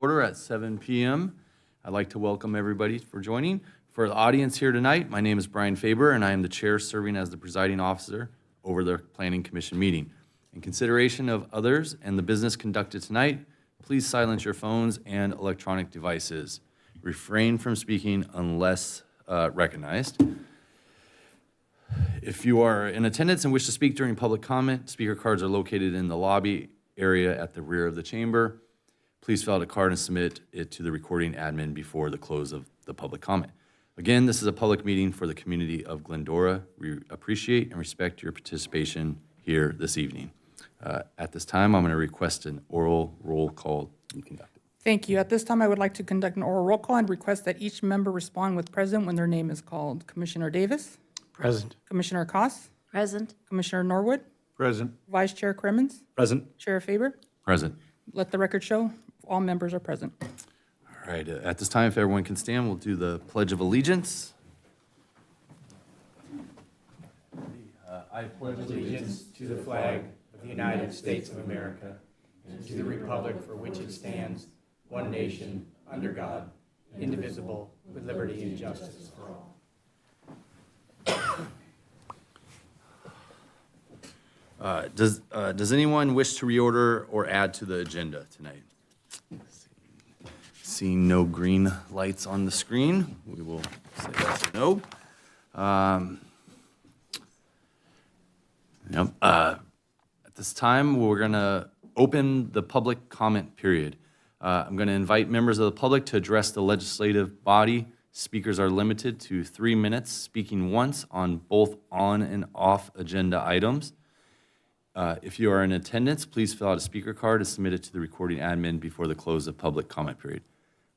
Order at 7 p.m. I'd like to welcome everybody for joining. For the audience here tonight, my name is Brian Faber, and I am the chair serving as the presiding officer over the Planning Commission meeting. In consideration of others and the business conducted tonight, please silence your phones and electronic devices. Refrain from speaking unless recognized. If you are in attendance and wish to speak during public comment, speaker cards are located in the lobby area at the rear of the chamber. Please fill out a card and submit it to the recording admin before the close of the public comment. Again, this is a public meeting for the community of Glendora. We appreciate and respect your participation here this evening. At this time, I'm going to request an oral roll call be conducted. Thank you. At this time, I would like to conduct an oral roll call and request that each member respond with present when their name is called. Commissioner Davis? Present. Commissioner Koss? Present. Commissioner Norwood? Present. Vice Chair Crimmins? Present. Chair Faber? Present. Let the record show all members are present. All right, at this time, if everyone can stand, we'll do the Pledge of Allegiance. I pledge Allegiance to the flag of the United States of America and to the republic for which it stands, one nation, under God, indivisible, with liberty and justice for all. Does anyone wish to reorder or add to the agenda tonight? Seeing no green lights on the screen, we will say yes or no. At this time, we're going to open the public comment period. I'm going to invite members of the public to address the legislative body. Speakers are limited to 3 minutes, speaking once on both on and off agenda items. If you are in attendance, please fill out a speaker card and submit it to the recording admin before the close of public comment period.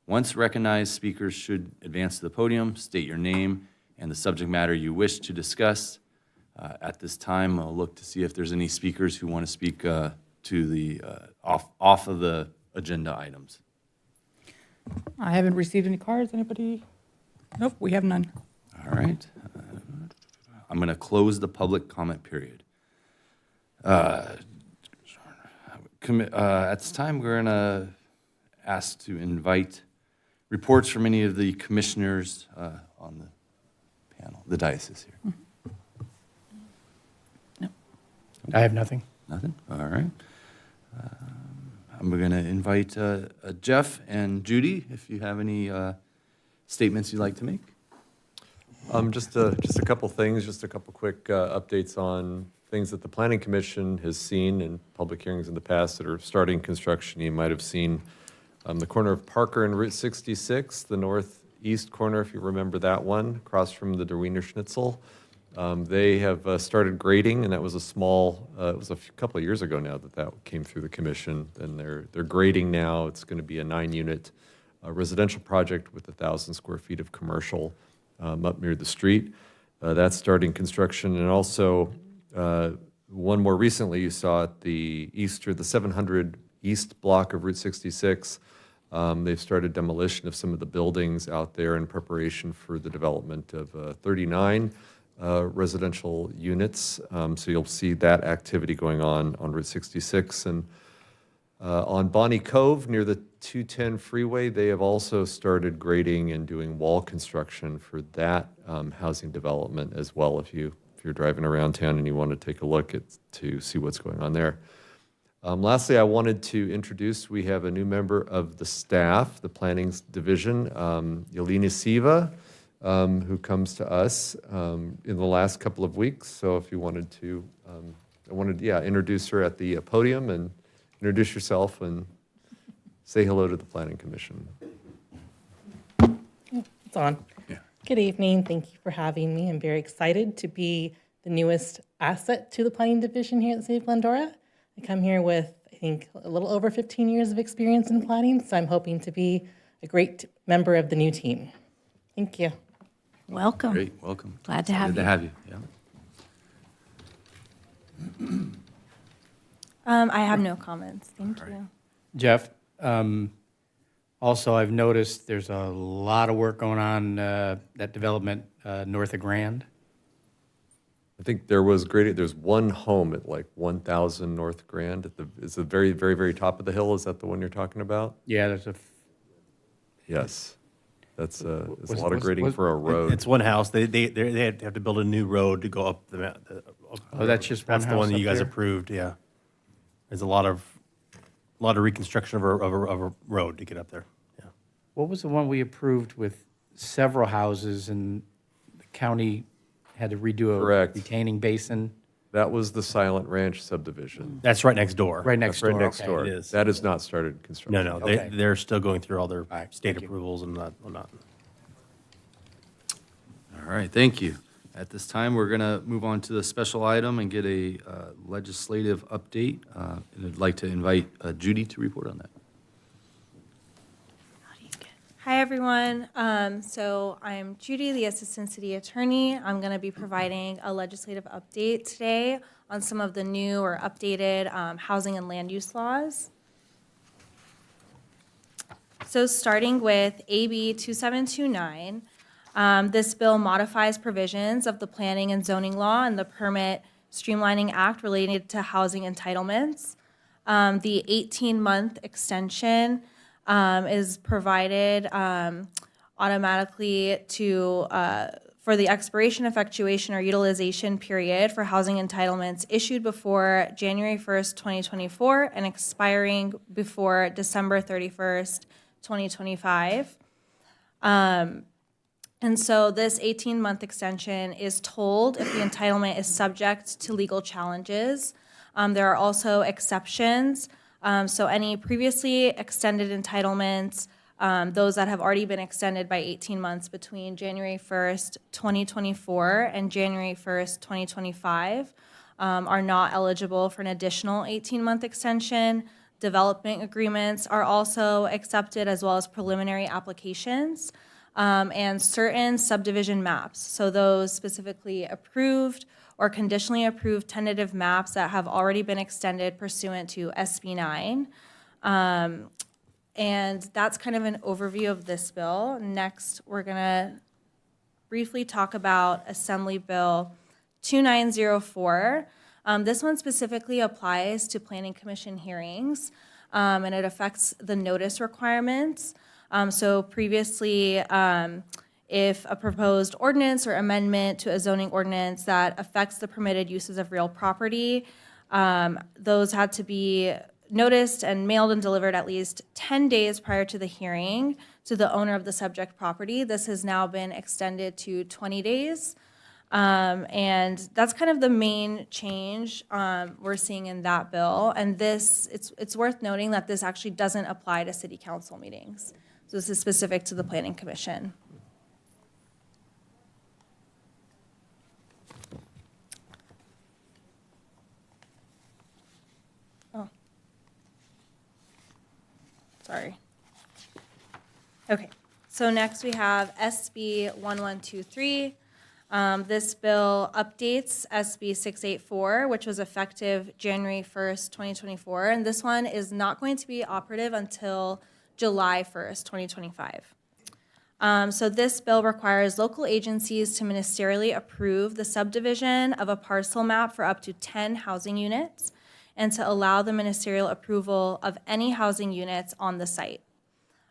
Once recognized, speakers should advance to the podium, state your name and the subject matter you wish to discuss. At this time, I'll look to see if there's any speakers who want to speak to the off of the agenda items. I haven't received any cards. Anybody? Nope, we have none. All right. I'm going to close the public comment period. At this time, we're going to ask to invite reports from any of the commissioners on the panel, the diocese here. I have nothing. Nothing? All right. I'm going to invite Jeff and Judy, if you have any statements you'd like to make. Just a couple things, just a couple quick updates on things that the Planning Commission has seen in public hearings in the past that are starting construction. You might have seen the corner of Parker and Route 66, the northeast corner, if you remember that one, across from the Der Wiener Schnitzel. They have started grading, and that was a small, it was a couple of years ago now that came through the commission, and they're grading now. It's going to be a 9-unit residential project with 1,000 square feet of commercial up near the street. That's starting construction, and also one more recently you saw at the 700 East block of Route 66. They've started demolition of some of the buildings out there in preparation for the development of 39 residential units. So you'll see that activity going on Route 66. And on Bonnie Cove, near the 210 freeway, they have also started grading and doing wall construction for that housing development as well, if you're driving around town and you want to take a look to see what's going on there. Lastly, I wanted to introduce, we have a new member of the staff, the Planning Division, Yelena Siva, who comes to us in the last couple of weeks. So if you wanted to, introduce her at the podium and introduce yourself and say hello to the Planning Commission. It's on. Yeah. Good evening. Thank you for having me. I'm very excited to be the newest asset to the Planning Division here at the City of Glendora. I come here with, I think, a little over 15 years of experience in planning, so I'm hoping to be a great member of the new team. Thank you. Welcome. Great, welcome. Glad to have Good to you. have you. Yeah. I have no comments. Thank you. Jeff, also I've noticed there's a lot of work going on that development north of Grand. I think there's one home at like 1,000 North Grand. It's the very, very, very top of the hill. Is that the one you're talking about? Yeah, there's a Yes. That's a Was- lot of was- grading was- for a road. It's one house. They have to build a new road to go up the mountain. Oh, that's just one That's the house one that up you guys there? approved, yeah. There's a lot of reconstruction of a road to get up there, yeah. What was the one we approved with several houses and the county had to redo a Correct. retaining basin? That was the Silent Ranch subdivision. That's right next door. Right next That's right door, next okay. door. It is. That has not started construction. No, Okay. they're still going through all their right, state thank you. approvals and whatnot. All right, thank you. At this time, we're going to move on to the special item and get a legislative update. And I'd like to invite Judy to report on that. Hi, everyone. So I'm Judy, the Assistant City Attorney. I'm going to be providing a legislative update today on some of the new or updated housing and land use laws. So starting with AB 2729, this bill modifies provisions of the Planning and Zoning Law and the Permit Streamlining Act related to housing entitlements. The 18-month extension is provided automatically for the expiration, effectuation, or utilization period for housing entitlements issued before January 1st, 2024, and expiring before December 31st, 2025. And so this 18-month extension is tolled if the entitlement is subject to legal challenges. There are also exceptions. So any previously extended entitlements, those that have already been extended by 18 months between January 1st, 2024 and January 1st, 2025, are not eligible for an additional 18-month extension. Development agreements are also accepted, as well as preliminary applications, and certain subdivision maps. So those specifically approved or conditionally approved tentative maps that have already been extended pursuant to SB 9. And that's kind of an overview of this bill. Next, we're going to briefly talk about Assembly Bill 2904. This one specifically applies to Planning Commission hearings, and it affects the notice requirements. So previously, if a proposed ordinance or amendment to a zoning ordinance that affects the permitted uses of real property, those had to be noticed and mailed and delivered at least 10 days prior to the hearing to the owner of the subject property. This has now been extended to 20 days. And that's kind of the main change we're seeing in that bill. And this, it's worth noting that this actually doesn't apply to city council meetings. So this is specific to the Planning Commission. Oh. Sorry. Okay, so next we have SB 1123. This bill updates SB 684, which was effective January 1st, 2024, and this one is not going to be operative until July 1st, 2025. So this bill requires local agencies to ministerially approve the subdivision of a parcel map for up to 10 housing units and to allow the ministerial approval of any housing units on the site.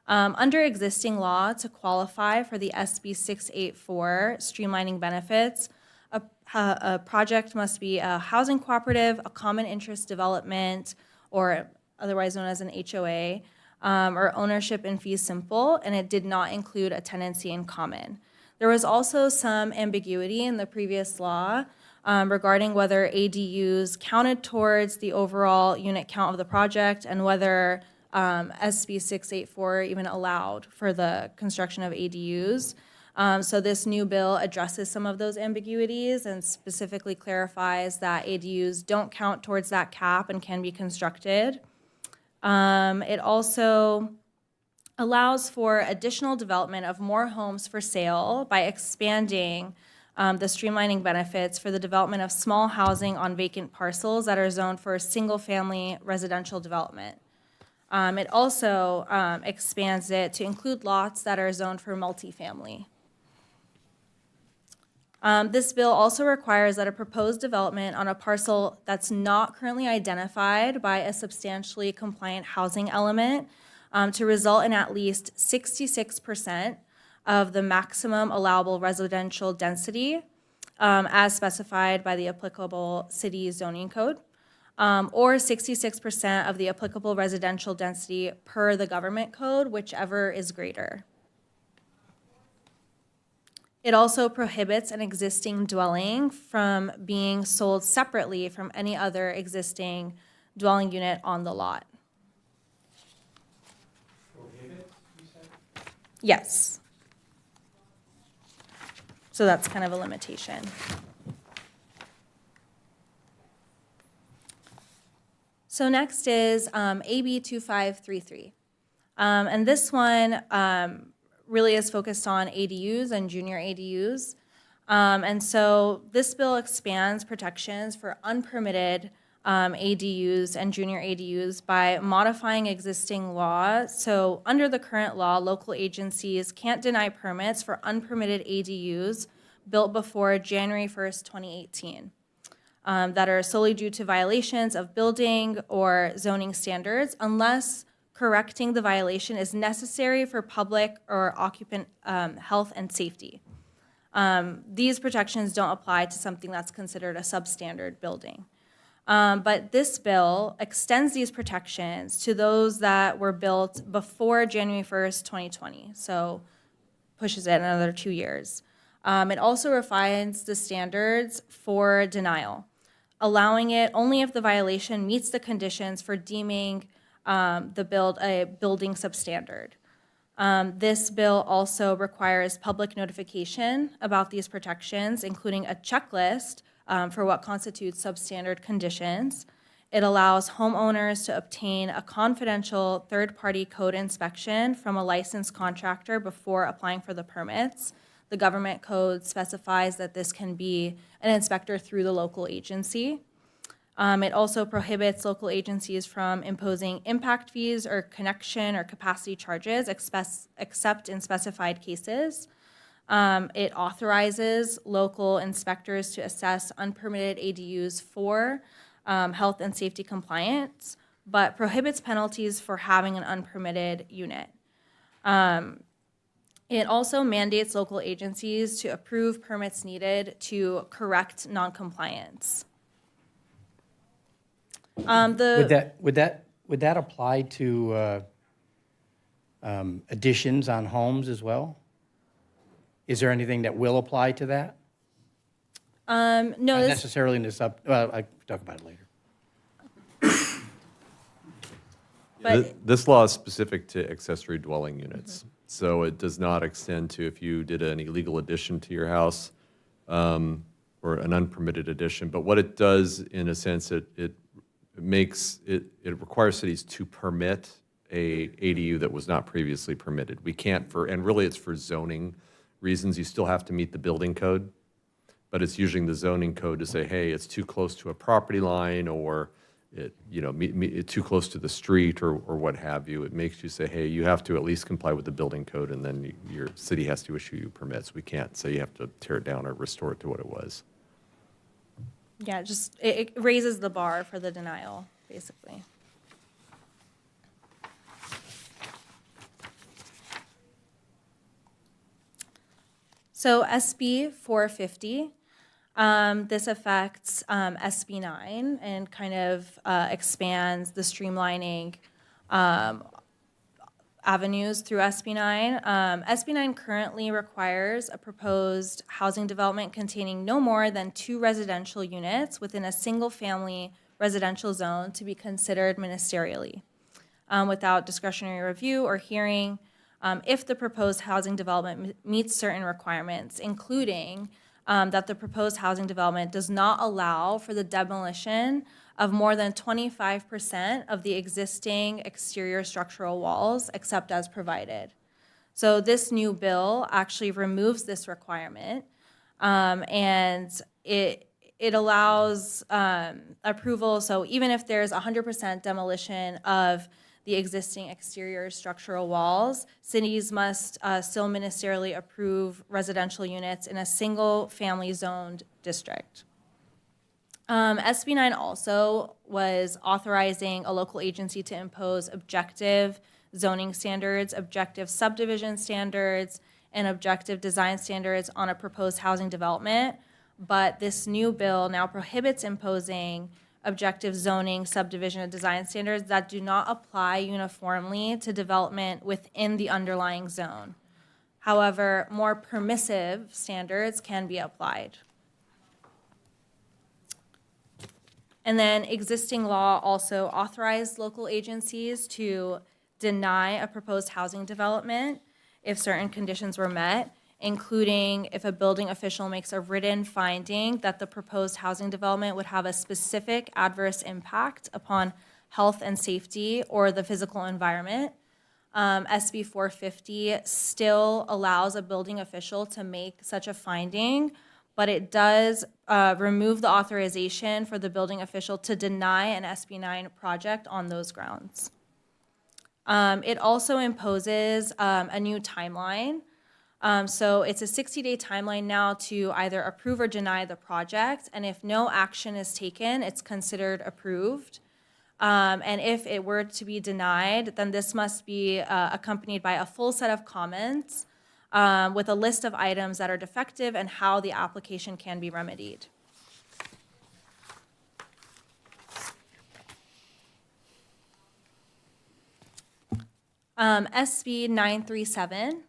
Under existing law, to qualify for the SB 684 streamlining benefits, a project must be a housing cooperative, a common interest development, or otherwise known as an HOA, or ownership in fee simple, and it did not include a tenancy in common. There was also some ambiguity in the previous law regarding whether ADUs counted towards the overall unit count of the project and whether SB 684 even allowed for the construction of ADUs. So this new bill addresses some of those ambiguities and specifically clarifies that ADUs don't count towards that cap and can be constructed. It also allows for additional development of more homes for sale by expanding the streamlining benefits for the development of small housing on vacant parcels that are zoned for single-family residential development. It also expands it to include lots that are zoned for multifamily. This bill also requires that a proposed development on a parcel that's not currently identified by a substantially compliant housing element to result in at least 66% of the maximum allowable residential density as specified by the applicable city zoning code, or 66% of the applicable residential density per the government code, whichever is greater. It also prohibits an existing dwelling from being sold separately from any other existing dwelling unit on the lot. Yes. So that's kind of a limitation. So next is AB 2533. And this one really is focused on ADUs and junior ADUs. And so this bill expands protections for unpermitted ADUs and junior ADUs by modifying existing law. So under the current law, local agencies can't deny permits for unpermitted ADUs built before January 1st, 2018. That are solely due to violations of building or zoning standards unless correcting the violation is necessary for public or occupant health and safety. These protections don't apply to something that's considered a substandard building. But this bill extends these protections to those that were built before January 1st, 2020, so pushes it another 2 years. It also refines the standards for denial, allowing it only if the violation meets the conditions for deeming a building substandard. This bill also requires public notification about these protections, including a checklist for what constitutes substandard conditions. It allows homeowners to obtain a confidential third-party code inspection from a licensed contractor before applying for the permits. The government code specifies that this can be an inspector through the local agency. It also prohibits local agencies from imposing impact fees or connection or capacity charges except in specified cases. It authorizes local inspectors to assess unpermitted ADUs for health and safety compliance, but prohibits penalties for having an unpermitted unit. It also mandates local agencies to approve permits needed to correct noncompliance. Would that apply to additions on homes as well? Is there anything that will apply to that? No, Not this, necessarily in this well, I can talk about it later. but This law is specific to accessory dwelling units, so it does not extend to if you did an illegal addition to your house or an unpermitted addition. But what it does, in a sense, it requires cities to permit a ADU that was not previously permitted. We can't and really it's for zoning reasons. You still have to meet the building code, but it's using the zoning code to say, hey, it's too close to a property line, or it's too close to the street, or what have you. It makes you say, hey, you have to at least comply with the building code, and then your city has to issue you permits. We can't say you have to tear it down or restore it to what it was. yeah, just it raises the bar for the denial, basically. So SB 450, this affects SB 9 and kind of expands the streamlining avenues through SB 9. SB 9 currently requires a proposed housing development containing no more than 2 residential units within a single-family residential zone to be considered ministerially without discretionary review or hearing if the proposed housing development meets certain requirements, including that the proposed housing development does not allow for the demolition of more than 25% of the existing exterior structural walls, except as provided. So this new bill actually removes this requirement, and it allows approval. So even if there's 100% demolition of the existing exterior structural walls, cities must still ministerially approve residential units in a single-family zoned district. SB 9 also was authorizing a local agency to impose objective zoning standards, objective subdivision standards, and objective design standards on a proposed housing development. But this new bill now prohibits imposing objective zoning, subdivision, and design standards that do not apply uniformly to development within the underlying zone. However, more permissive standards can be applied. And then existing law also authorized local agencies to deny a proposed housing development if certain conditions were met, including if a building official makes a written finding that the proposed housing development would have a specific adverse impact upon health and safety or the physical environment. SB 450 still allows a building official to make such a finding, but it does remove the authorization for the building official to deny an SB 9 project on those grounds. It also imposes a new timeline. So it's a 60-day timeline now to either approve or deny the project, and if no action is taken, it's considered approved. And if it were to be denied, then this must be accompanied by a full set of comments with a list of items that are defective and how the application can be remedied. SB 937.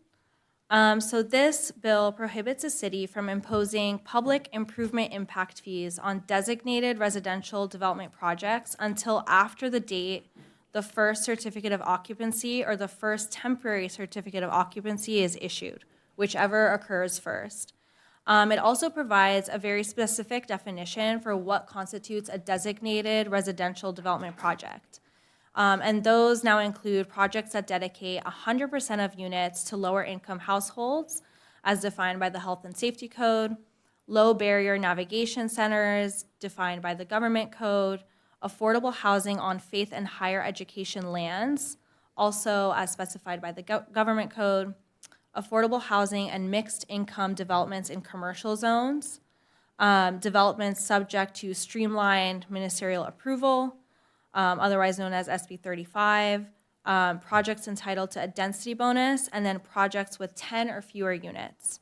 So this bill prohibits a city from imposing public improvement impact fees on designated residential development projects until after the date the first certificate of occupancy or the first temporary certificate of occupancy is issued, whichever occurs first. It also provides a very specific definition for what constitutes a designated residential development project. And those now include projects that dedicate 100% of units to lower income households, as defined by the Health and Safety Code, low barrier navigation centers, defined by the Government Code, affordable housing on faith and higher education lands, also as specified by the Government Code, affordable housing and mixed income developments in commercial zones, developments subject to streamlined ministerial approval, otherwise known as SB 35, projects entitled to a density bonus, and then projects with 10 or fewer units.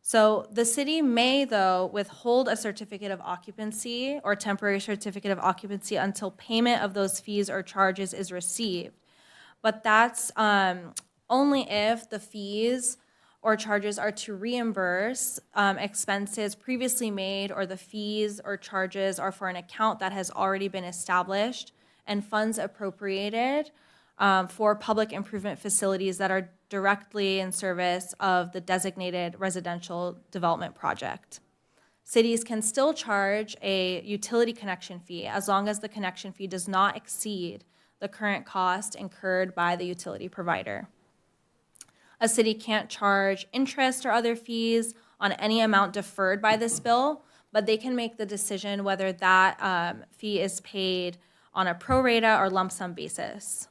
So the city may, though, withhold a certificate of occupancy or temporary certificate of occupancy until payment of those fees or charges is received. But that's only if the fees or charges are to reimburse expenses previously made, or the fees or charges are for an account that has already been established and funds appropriated for public improvement facilities that are directly in service of the designated residential development project. Cities can still charge a utility connection fee as long as the connection fee does not exceed the current cost incurred by the utility provider. A city can't charge interest or other fees on any amount deferred by this bill, but they can make the decision whether that fee is paid on a pro rata or lump sum basis.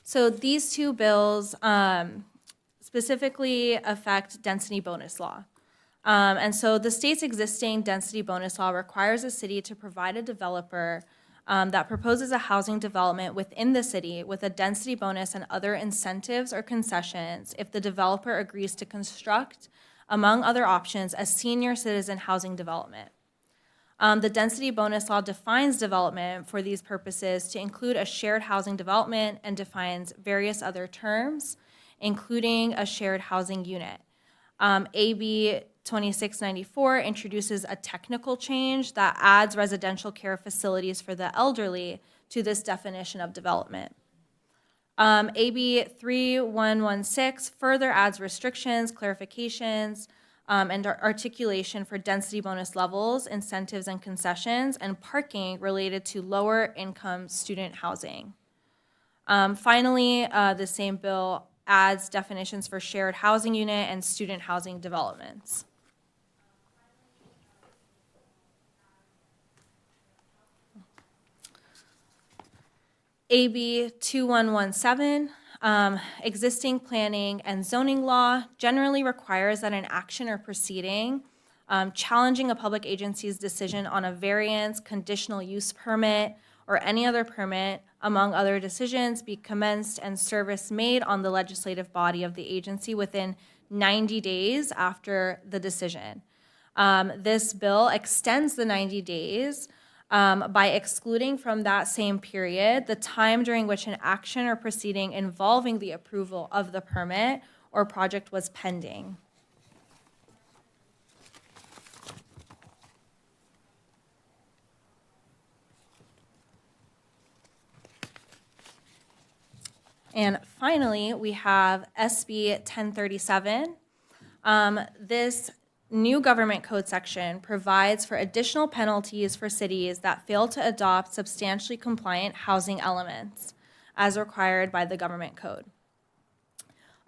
So these two bills specifically affect density bonus law. And so the state's existing density bonus law requires a city to provide a developer that proposes a housing development within the city with a density bonus and other incentives or concessions if the developer agrees to construct, among other options, a senior citizen housing development. The density bonus law defines development for these purposes to include a shared housing development and defines various other terms, including a shared housing unit. AB 2694 introduces a technical change that adds residential care facilities for the elderly to this definition of development. AB 3116 further adds restrictions, clarifications, and articulation for density bonus levels, incentives and concessions, and parking related to lower income student housing. Finally, the same bill adds definitions for shared housing unit and student housing developments. AB 2117, existing planning and zoning law generally requires that an action or proceeding challenging a public agency's decision on a variance, conditional use permit, or any other permit, among other decisions, be commenced and service made on the legislative body of the agency within 90 days after the decision. This bill extends the 90 days by excluding from that same period the time during which an action or proceeding involving the approval of the permit or project was pending. And finally, we have SB 1037. This new government code section provides for additional penalties for cities that fail to adopt substantially compliant housing elements as required by the government code.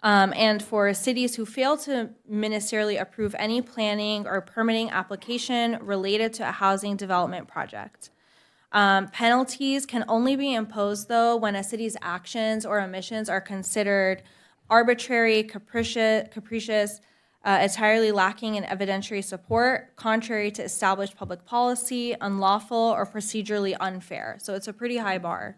And for cities who fail to ministerially approve any planning or permitting application related to a housing development project. Penalties can only be imposed, though, when a city's actions or omissions are considered arbitrary, capricious, entirely lacking in evidentiary support, contrary to established public policy, unlawful, or procedurally unfair. So it's a pretty high bar.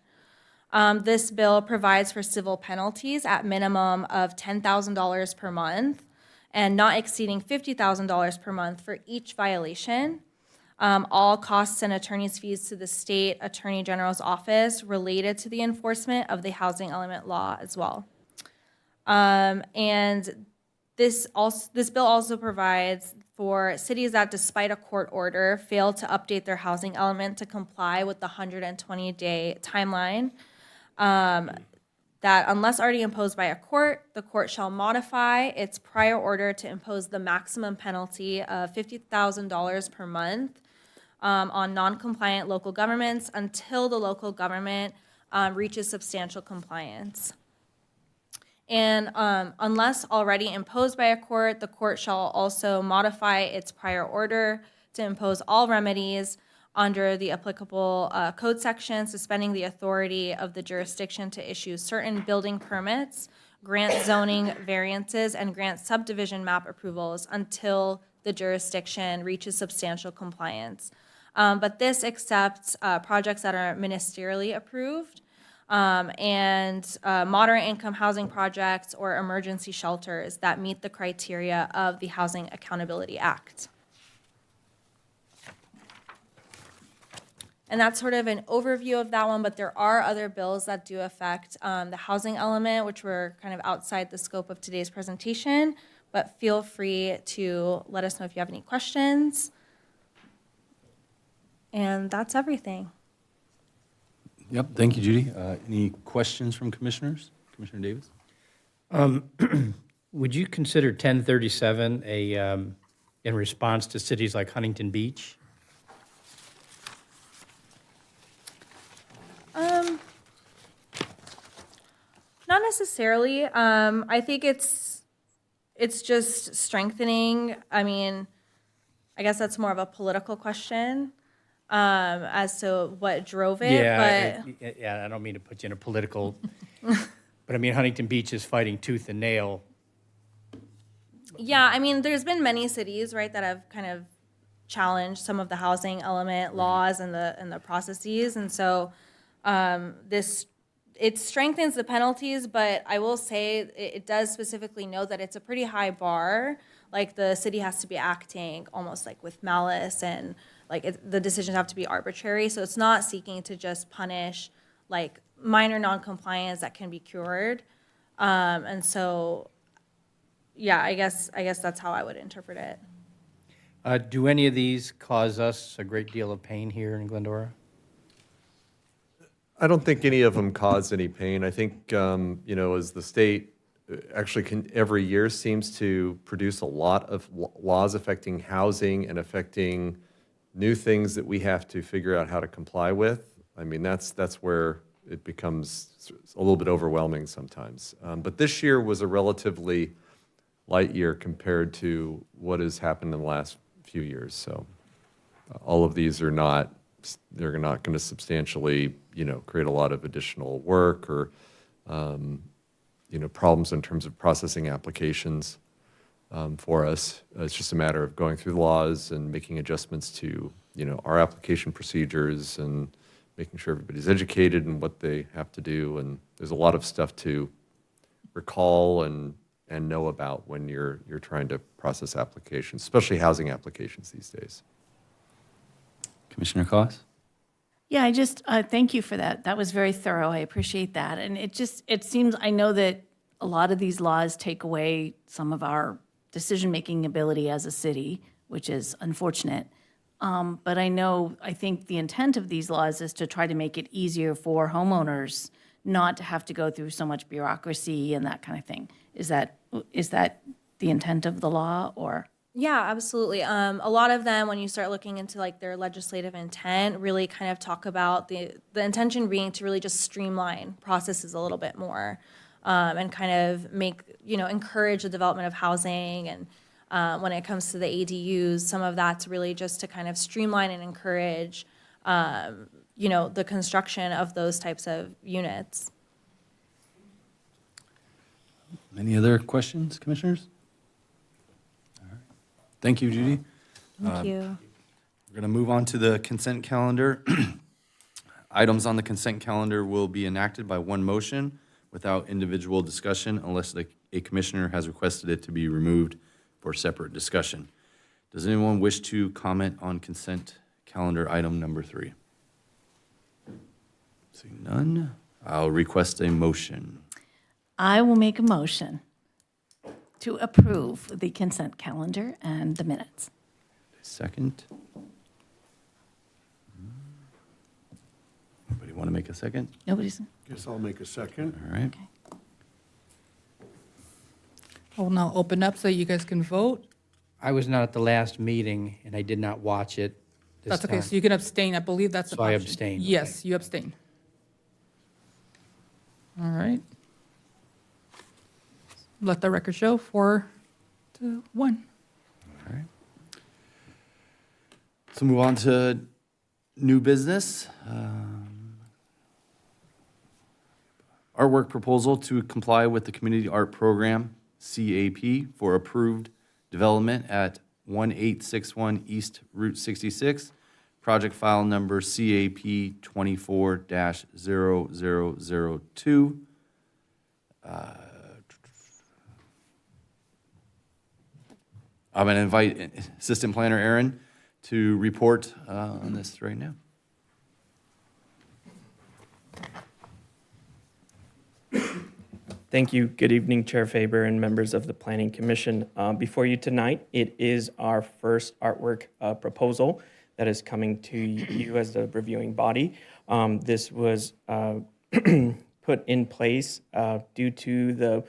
This bill provides for civil penalties at minimum of $10,000 per month and not exceeding $50,000 per month for each violation. All costs and attorney's fees to the state attorney general's office related to the enforcement of the housing element law as well. And this bill also provides for cities that, despite a court order, fail to update their housing element to comply with the 120-day timeline, that unless already imposed by a court, the court shall modify its prior order to impose the maximum penalty of $50,000 per month on non-compliant local governments until the local government reaches substantial compliance. And unless already imposed by a court, the court shall also modify its prior order to impose all remedies under the applicable code section, suspending the authority of the jurisdiction to issue certain building permits, grant zoning variances, and grant subdivision map approvals until the jurisdiction reaches substantial compliance. But this accepts projects that are ministerially approved and moderate income housing projects or emergency shelters that meet the criteria of the Housing Accountability Act. And that's sort of an overview of that one, but there are other bills that do affect the housing element, which were kind of outside the scope of today's presentation, but feel free to let us know if you have any questions. And that's everything. Yep, thank you, Judy. Any questions from commissioners? Commissioner Davis? Would you consider 1037 in response to cities like Huntington Beach? Not necessarily. I think it's just strengthening. I mean, I guess that's more of a political question as to what drove it. Yeah, I don't mean to put you in a political, but I mean, Huntington Beach is fighting tooth and nail. Yeah, I mean, there's been many cities, right, that have kind of challenged some of the housing element laws and the processes, and so it strengthens the penalties, but I will say it does specifically note that it's a pretty high bar. Like the city has to be acting almost like with malice, and like the decisions have to be arbitrary. So it's not seeking to just punish like minor noncompliance that can be cured. And so, yeah, I guess that's how I would interpret it. Do any of these cause us a great deal of pain here in Glendora? I don't think any of them cause any pain. I think, as the state actually every year seems to produce a lot of laws affecting housing and affecting new things that we have to figure out how to comply with. I mean, that's where it becomes a little bit overwhelming sometimes. But this year was a relatively light year compared to what has happened in the last few years. So all of these are not, they're not going to substantially, create a lot of additional work or, problems in terms of processing applications. for us. It's just a matter of going through the laws and making adjustments to, our application procedures and making sure everybody's educated in what they have to do. And there's a lot of stuff to recall and know about when you're trying to process applications, especially housing applications these days. Commissioner Koss? Yeah, I just, thank you for that. That was very thorough. I appreciate that. And it seems, I know that a lot of these laws take away some of our decision-making ability as a city, which is unfortunate. But I think the intent of these laws is to try to make it easier for homeowners not to have to go through so much bureaucracy and that kind of thing. Is that the intent of the law, or? Yeah, absolutely. A lot of them, when you start looking into like their legislative intent, really kind of talk about the intention being to really just streamline processes a little bit more, and kind of make, encourage the development of housing. And when it comes to the ADUs, some of that's really just to kind of streamline and encourage, the construction of those types of units. Any other questions, commissioners? All right. Thank you, Judy. Thank you. We're going to move on to the consent calendar. Items on the consent calendar will be enacted by one motion without individual discussion unless a commissioner has requested it to be removed for separate discussion. Does anyone wish to comment on consent calendar item number 3? Seeing none, I'll request a motion. I will make a motion to approve the consent calendar and the minutes. Second. Anybody want to make a second? Nobody's, Guess I'll make a second. All right. okay. I will now open up so you guys can vote. I was not at the last meeting, and I did not watch it this That's okay, time. so you can abstain. I believe that's an So I option. abstain, Yes, you abstain. All right. Let the record show 4-1. All right. So move on to new business. Artwork proposal to comply with the Community Art Program, CAP, for approved development at 1861 East Route 66, project file number CAP 24-0002. I'm going to invite Assistant Planner Aaron to report on this right now. Thank you. Good evening, Chair Faber and members of the Planning Commission. Before you tonight, it is our first artwork proposal that is coming to you as the reviewing body. This was put in place due to the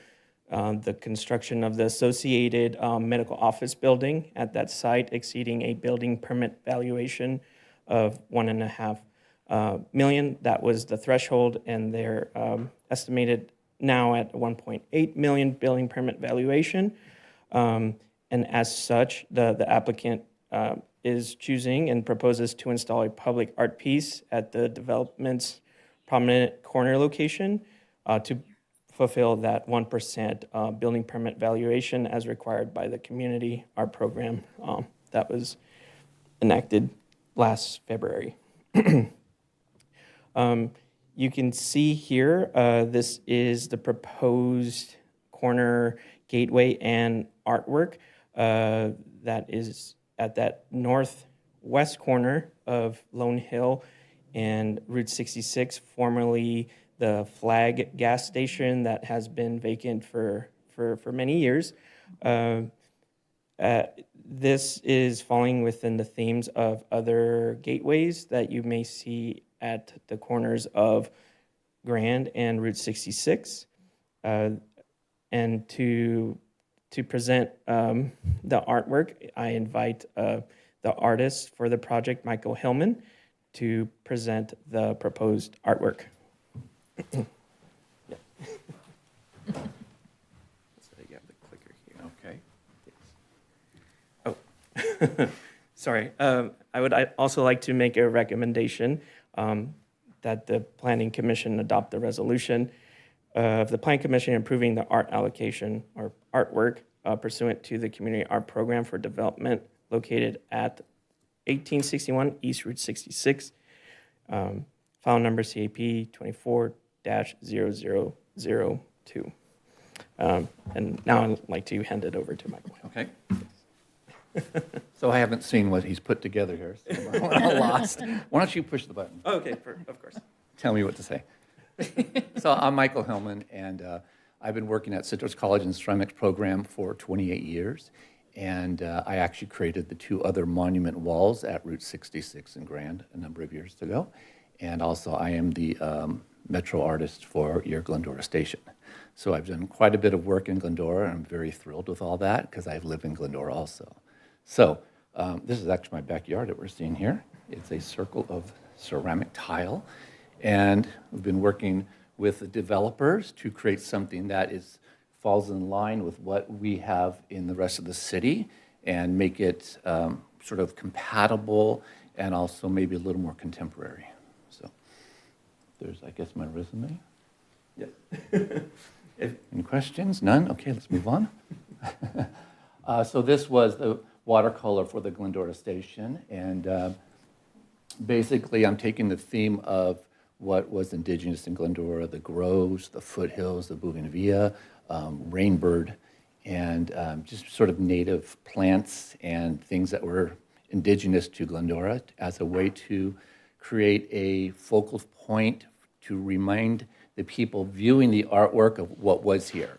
construction of the associated medical office building at that site exceeding a building permit valuation of $1.5 million. That was the threshold, and they're estimated now at 1.8 million building permit valuation. And as such, the applicant is choosing and proposes to install a public art piece at the development's prominent corner location to fulfill that 1% building permit valuation as required by the community art program that was enacted last February. You can see here, this is the proposed corner gateway and artwork that is at that northwest corner of Lone Hill and Route 66, formerly the Flag gas station that has been vacant for many years. This is falling within the themes of other gateways that you may see at the corners of Grand and Route 66. And to present the artwork, I invite the artist for the project, Michael Hillman, to present the proposed artwork. Okay. Sorry. I would also like to make a recommendation that the Planning Commission adopt the resolution of the Planning Commission approving the art allocation or artwork pursuant to the Community Art Program for Development located at 1861 East Route 66, file number CAP 24-0002. And now I'd like to hand it over to Michael. Okay. So I haven't seen what he's put together here, so I'm lost. Why don't you push the button? Okay, of course. Tell me what to say. So I'm Michael Hillman, and I've been working at Citrus College in the ceramics program for 28 years. And I actually created the 2 other monument walls at Route 66 in Grand a number of years ago. And also I am the Metro artist for your Glendora station. So I've done quite a bit of work in Glendora, and I'm very thrilled with all that because I live in Glendora also. So this is actually my backyard that we're seeing here. It's a circle of ceramic tile. And we've been working with the developers to create something that falls in line with what we have in the rest of the city and make it sort of compatible and also maybe a little more contemporary. So there's, I guess, my resume. Yes. Any questions? None? Okay, let's move on. So this was the watercolor for the Glendora station. And basically, I'm taking the theme of what was indigenous in Glendora, the groves, the foothills, the bougainvillea, rainbird, and just sort of native plants and things that were indigenous to Glendora as a way to create a focal point to remind the people viewing the artwork of what was here.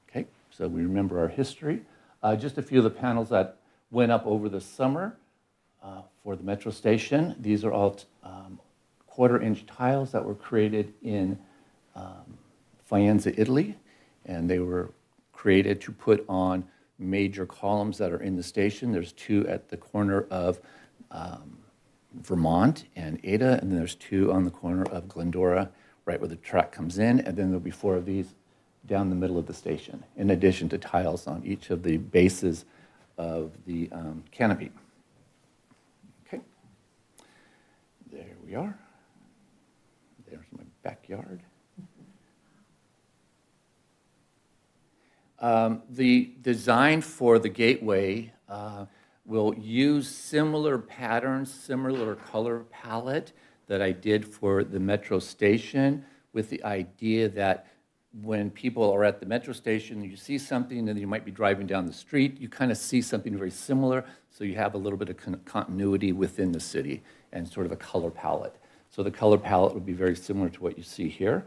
Okay, so we remember our history. Just a few of the panels that went up over the summer for the Metro station. These are all quarter-inch tiles that were created in Faenza, Italy, and they were created to put on major columns that are in the station. There's 2 at the corner of Vermont and Ada, and then there's 2 on the corner of Glendora, right where the track comes in, and then there'll be 4 of these down the middle of the station, in addition to tiles on each of the bases of the canopy. Okay, there we are. There's my backyard. The design for the gateway will use similar patterns, similar color palette that I did for the Metro station, with the idea that when people are at the Metro station, you see something and you might be driving down the street, you kind of see something very similar, so you have a little bit of continuity within the city and sort of a color palette. So the color palette would be very similar to what you see here.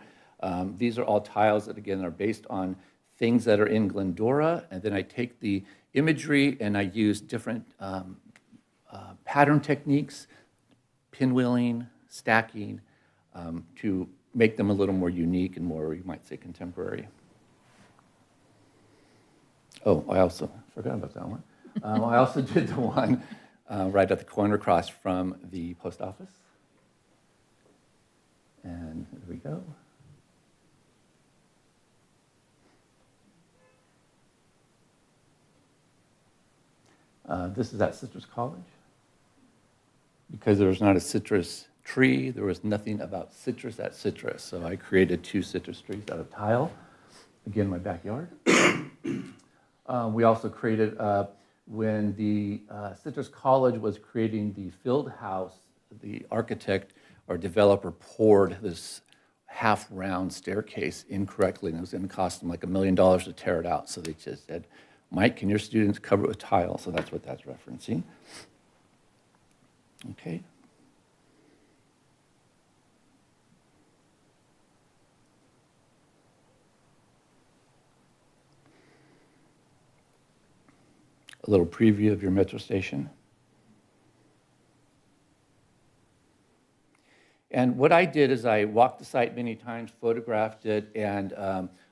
These are all tiles that, again, are based on things that are in Glendora, and then I take the imagery and I use different pattern techniques, pinwheeling, stacking, to make them a little more unique and more, you might say, contemporary. Oh, I also forgot about that one. I also did the one right at the corner across from the post office. And there we go. This is at Citrus College. Because there was not a citrus tree, there was nothing about citrus at Citrus. So I created 2 citrus trees out of tile. Again, my backyard. We also created, when the Citrus College was creating the field house, the architect or developer poured this half-round staircase incorrectly, and it was going to cost them like $1 million to tear it out. So they just said, Mike, can your students cover it with tile? So that's what that's referencing. Okay. A little preview of your Metro station. And what I did is I walked the site many times, photographed it, and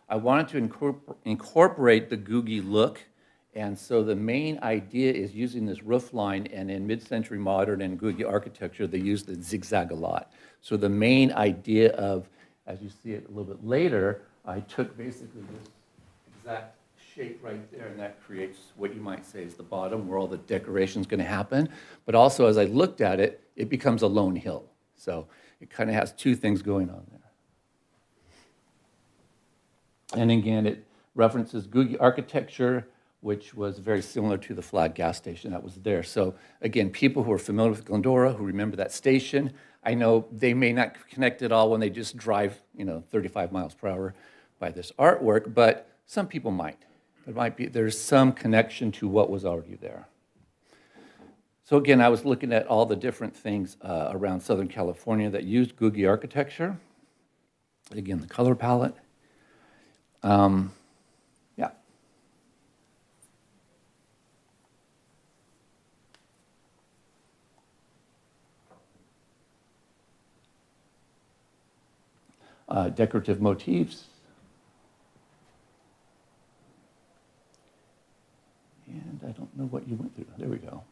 I wanted to incorporate the Googie look. And so the main idea is using this roof line, and in mid-century modern and Googie architecture, they use the zigzag a lot. So the main idea of, as you see it a little bit later, I took basically this exact shape right there, and that creates what you might say is the bottom where all the decoration is going to happen. But also, as I looked at it, it becomes a lone hill. So it kind of has 2 things going on there. And again, references Googie architecture, which was very similar to the Flag gas station that was there. So again, people who are familiar with Glendora, who remember that station, I know they may not connect it all when they just drive, 35 miles per hour by this artwork, but some people might. There's some connection to what was already there. So again, I was looking at all the different things around Southern California that used Googie architecture. Again, the color palette. Yeah. Decorative motifs. And I don't know what you went through. There we go.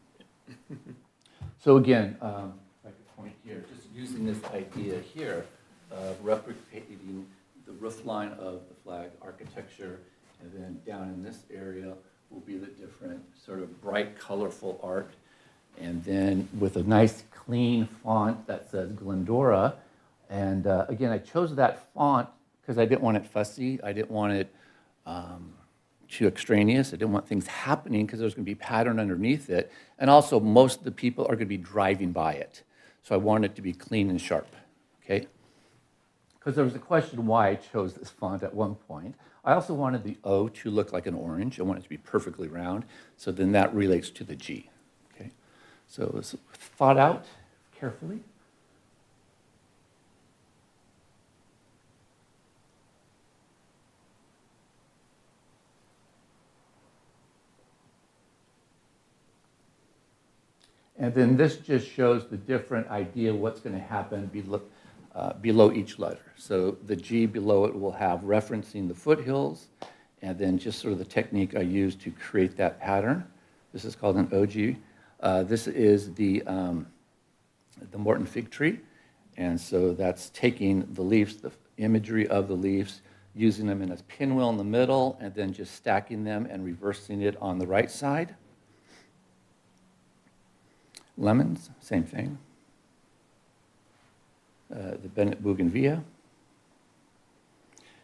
So again, if I could point here, just using this idea here of replicating the roof line of the Flag architecture, and then down in this area will be the different sort of bright, colorful art. And then with a nice clean font that says Glendora. And again, I chose that font because I didn't want it fussy. I didn't want it too extraneous. I didn't want things happening because there's going to be pattern underneath it. And also, most of the people are going to be driving by it. So I wanted it to be clean and sharp, okay? Because there was a question why I chose this font at one point. I also wanted the O to look like an orange. I wanted it to be perfectly round. So then that relates to the G, okay? So it was thought out carefully. And then this just shows the different idea of what's going to happen below each letter. So the G below it will have referencing the foothills, and then just sort of the technique I used to create that pattern. This is called an OG. This is the Morton fig tree, and so that's taking the leaves, the imagery of the leaves, using them in a pinwheel in the middle, and then just stacking them and reversing it on the right side. Lemons, same thing. The Bennett bougainvillea.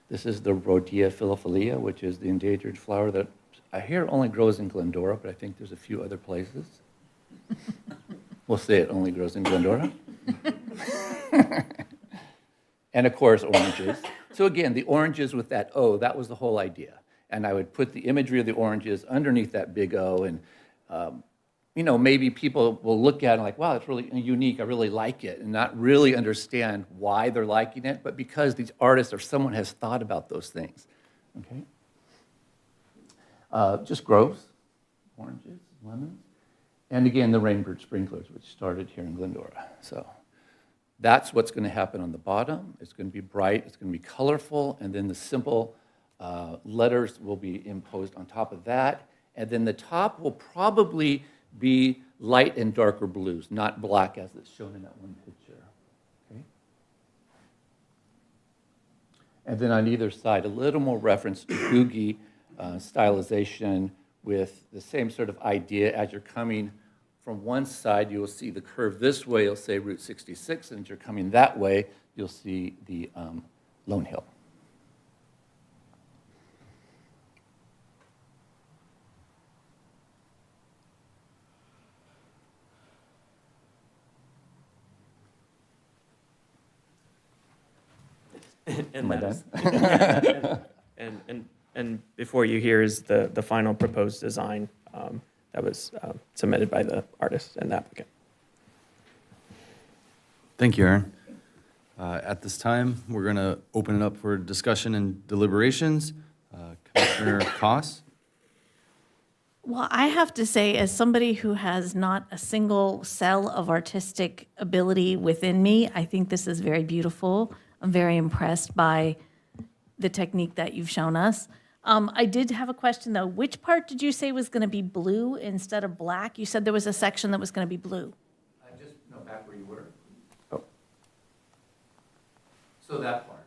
This is the Rhodia filifolia, which is the endangered flower that I hear only grows in Glendora, but I think there's a few other places. We'll say it only grows in Glendora. And of course, oranges. So again, the oranges with that O, that was the whole idea. And I would put the imagery of the oranges underneath that big O, and maybe people will look at it like, wow, it's really unique, I really like it, and not really understand why they're liking it, but because these artists or someone has thought about those things, okay? Just groves, oranges, lemons, and again, the rainbird sprinklers, which started here in Glendora. So that's what's going to happen on the bottom. It's going to be bright, it's going to be colorful, and then the simple letters will be imposed on top of that, and then the top will probably be light and darker blues, not black as it's shown in that one picture. Okay? And then on either side, a little more reference to Googie stylization with the same sort of idea. As you're coming from one side, you will see the curve this way, you'll say Route 66, and as you're coming that way, you'll see the Lone Hill. Am I done? And before you here is the final proposed design that was submitted by the artist and the applicant. Thank you, Aaron. At this time, we're going to open it up for discussion and deliberations. Commissioner Koss? Well, I have to say, as somebody who has not a single cell of artistic ability within me, I think this is very beautiful. I'm very impressed by the technique that you've shown us. I did have a question, though. Which part did you say was going to be blue instead of black? You said there was a section that was going to be blue. Back where you were. Oh. So that part.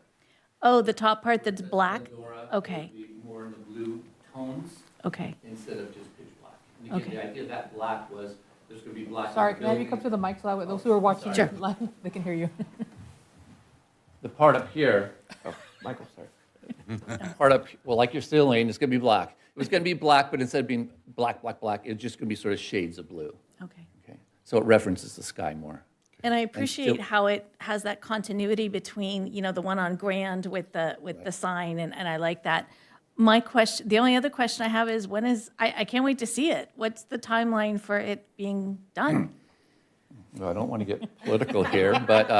Oh, the top part that's black? Glendora Okay. would be more in the blue tones Okay. instead of just pitch black. And again, Okay. the idea of that black was there's going to be black. Sorry, in the can I have you come building. to the mic so that way those who are watching Sure. live, they can hear you? The part up here, oh, Michael, sorry. part up, well, like your ceiling, it's going to be black. It was going to be black, but instead of being black, black, black, it's just going to be sort of shades of blue. Okay. Okay, so it references the sky more. And I appreciate how it has that continuity between, the one on Grand with the sign, and I like that. My question, the only other question I have is I can't wait to see it. What's the timeline for it being done? Well, I don't want to get political here, but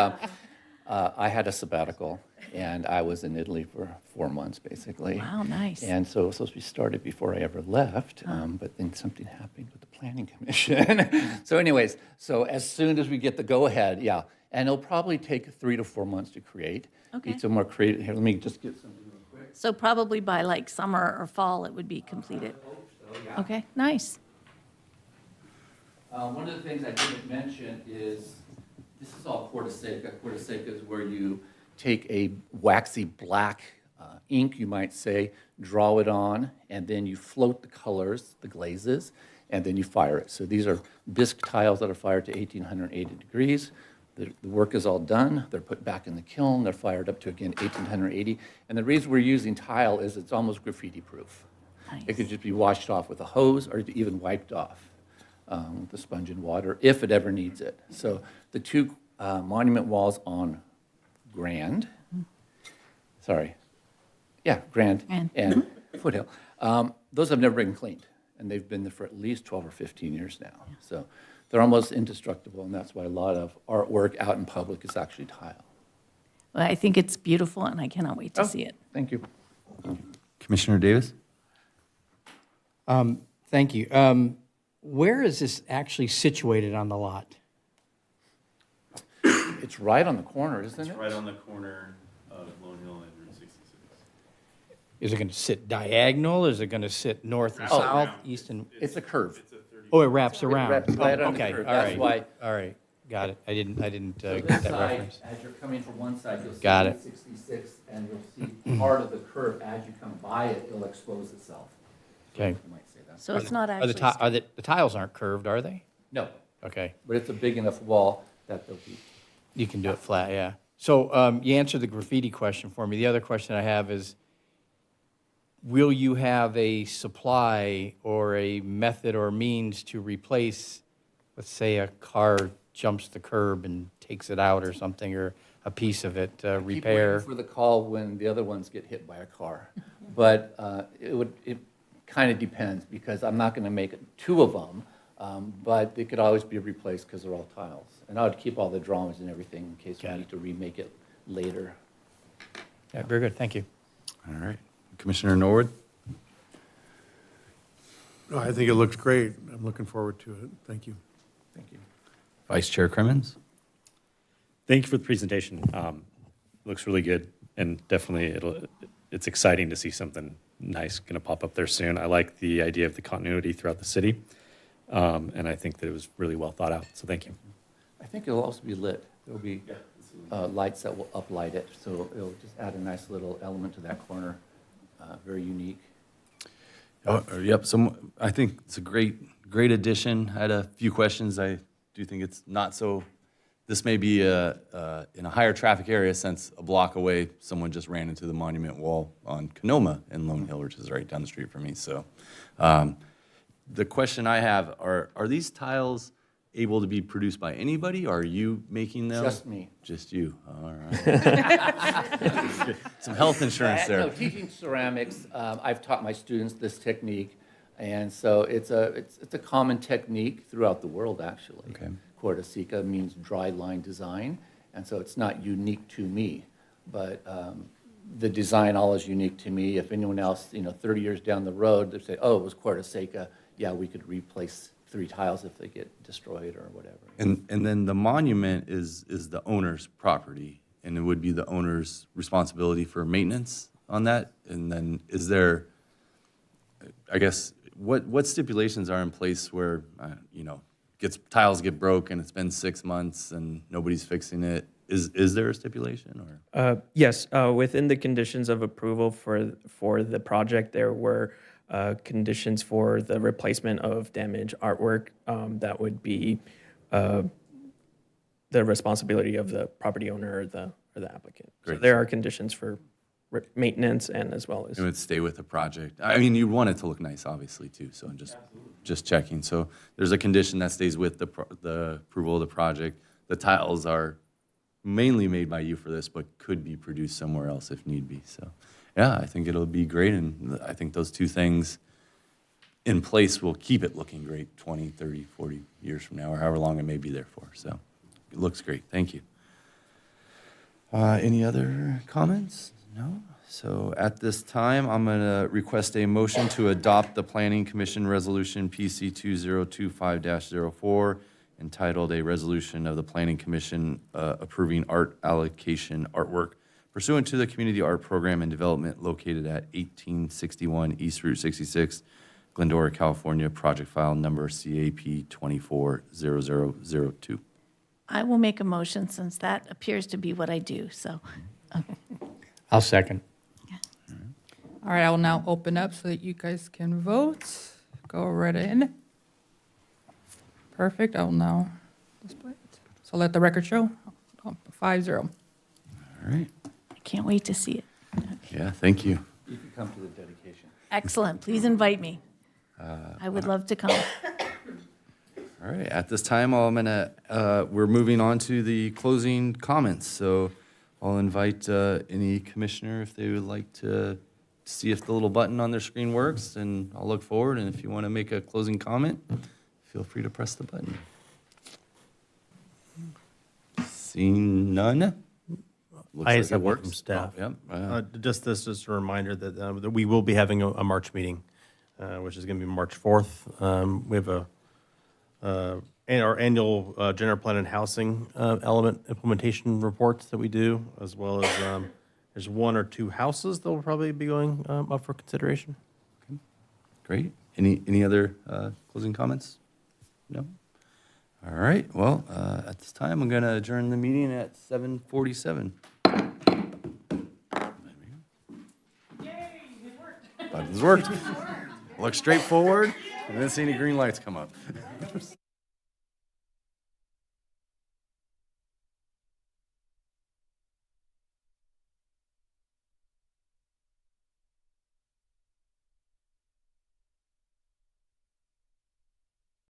I had a sabbatical, and I was in Italy for 4 months, basically. Wow, nice. And so it was supposed to be started before I ever left, but then something happened with the Planning Commission. So anyways, so as soon as we get the go-ahead, yeah, and it'll probably take 3 to 4 months to create. Okay. Need some more creative, here, let me just get something real quick. So probably by like summer or fall, it would be completed. Okay, nice. One of the things I didn't mention is, this is all Cortaseca. Cortaseca is where you take a waxy black ink, you might say, draw it on, and then you float the colors, the glazes, and then you fire it. So these are bisque tiles that are fired to 1880 degrees. The work is all done. They're put back in the kiln. They're fired up to, again, 1880. And the reason we're using tile is it's almost graffiti-proof. It could just be washed off with a hose or even wiped off with the sponge and water if it ever needs it. So the two monument walls on Grand, Grand and Foothill, those have never been cleaned. And they've been there for at least 12 or 15 years now. So they're almost indestructible, and that's why a lot of artwork out in public is actually tile. Well, I think it's beautiful, and I cannot wait to see it. Thank you. Commissioner Davis? Thank you. Where is this actually situated on the lot? It's right on the corner, isn't it? Right on the corner of Lone Hill and Route 66. Is it going to sit diagonal? Is it going to sit north and Oh, south, east and? It's a curve. Oh, it wraps around. wraps right Oh, on the okay, curve. all That's right. why- All right, got it. I didn't So get this that side, reference. as you're coming from one side, you'll see Got it. 66, and you'll see part of the curve. As you come by it, it'll expose itself. Okay. You might say that. So it's not Are the actually. ti- are the tiles aren't curved, are they? No, Okay, but it's a big enough wall that they'll be. you can do it flat, yeah. So you answered the graffiti question for me. The other question I have is, will you have a supply or a method or means to replace, let's say, a car jumps the curb and takes it out or something, or a piece of it, Keep waiting repair? for the call when the other ones get hit by a car. But it kind of depends, because I'm not going to make 2 of them, but they could always be replaced because they're all tiles. And I would keep all the drawings and everything in case we Got it. need to remake it later. Yeah, very good, thank you. All right. Commissioner Norwood? No, I think it looks great. I'm looking forward to it. Thank you. Thank you. Vice Chair Crimmins? Thank you for the presentation. Looks really good, and definitely it's exciting to see something nice going to pop up there soon. I like the idea of the continuity throughout the city, and I think that it was really well thought out, so thank you. I think it'll also be lit. There'll be lights that will uplight it, so it'll just add a nice little element to that corner. Very unique. Yep, so I think it's a great addition. I had a few questions. I do think it's not so, this may be in a higher traffic area since a block away, someone just ran into the monument wall on Canoma in Lone Hill, which is right down the street from me. So the question I have, are these tiles able to be produced by anybody? Or are you making them? Just me. Just you, all right. Some health insurance there. No, teaching ceramics, I've taught my students this technique, and so it's a common technique throughout the world, actually. Okay. Cortaseca means dry line design, and so it's not unique to me, but the design all is unique to me. If anyone else, 30 years down the road, they say, oh, it was Cortaseca, yeah, we could replace 3 tiles if they get destroyed or whatever. And then the monument is the owner's property, and it would be the owner's responsibility for maintenance on that? And then is there, I guess, what stipulations are in place where, tiles get broke and it's been 6 months and nobody's fixing it? Is there a stipulation or? Yes, within the conditions of approval for the project, there were conditions for the replacement of damaged artwork that would be the responsibility of the property owner or the applicant. So Great. there are conditions for maintenance and as well as. It would stay with the project. I mean, you'd want it to look nice, obviously, too, so I'm just checking. So there's a condition that stays with the approval of the project. The tiles are mainly made by you for this, but could be produced somewhere else if need be. So, yeah, I think it'll be great, and I think those two things in place will keep it looking great 20, 30, 40 years from now, or however long it may be there for. So it looks great. Thank you. Any other comments? No? So at this time, I'm going to request a motion to adopt the Planning Commission Resolution PC 2025-04, entitled A Resolution of the Planning Commission Approving Art Allocation Artwork pursuant to the Community Art Program and Development located at 1861 East Route 66, Glendora, California, project file number CAP 240002. I will make a motion since that appears to be what I do, so. I'll second. All right, I will now open up so that you guys can vote. Go right in. Perfect, I will now display it. So let the record show, 5-0. All right. I can't wait to see it. Yeah, thank you. You can come to the dedication. Excellent, please invite me. I would love to come. All right, at this time, we're moving on to the closing comments. So I'll invite any commissioner if they would like to see if the little button on their screen works, and I'll look forward. And if you want to make a closing comment, feel free to press the button. Seeing none? Looks I like just it have one from works. staff. Oh, yep. Just this is a reminder that we will be having a March meeting, which is going to be March 4th. We have our annual general plan and housing element implementation reports that we do, as well as there's 1 or 2 houses that will probably be going up for consideration. Great. Any other closing comments? No? All right, well, at this time, I'm going to adjourn the meeting at 7:47. Buttons worked. Look straight forward. I didn't see any green lights come up.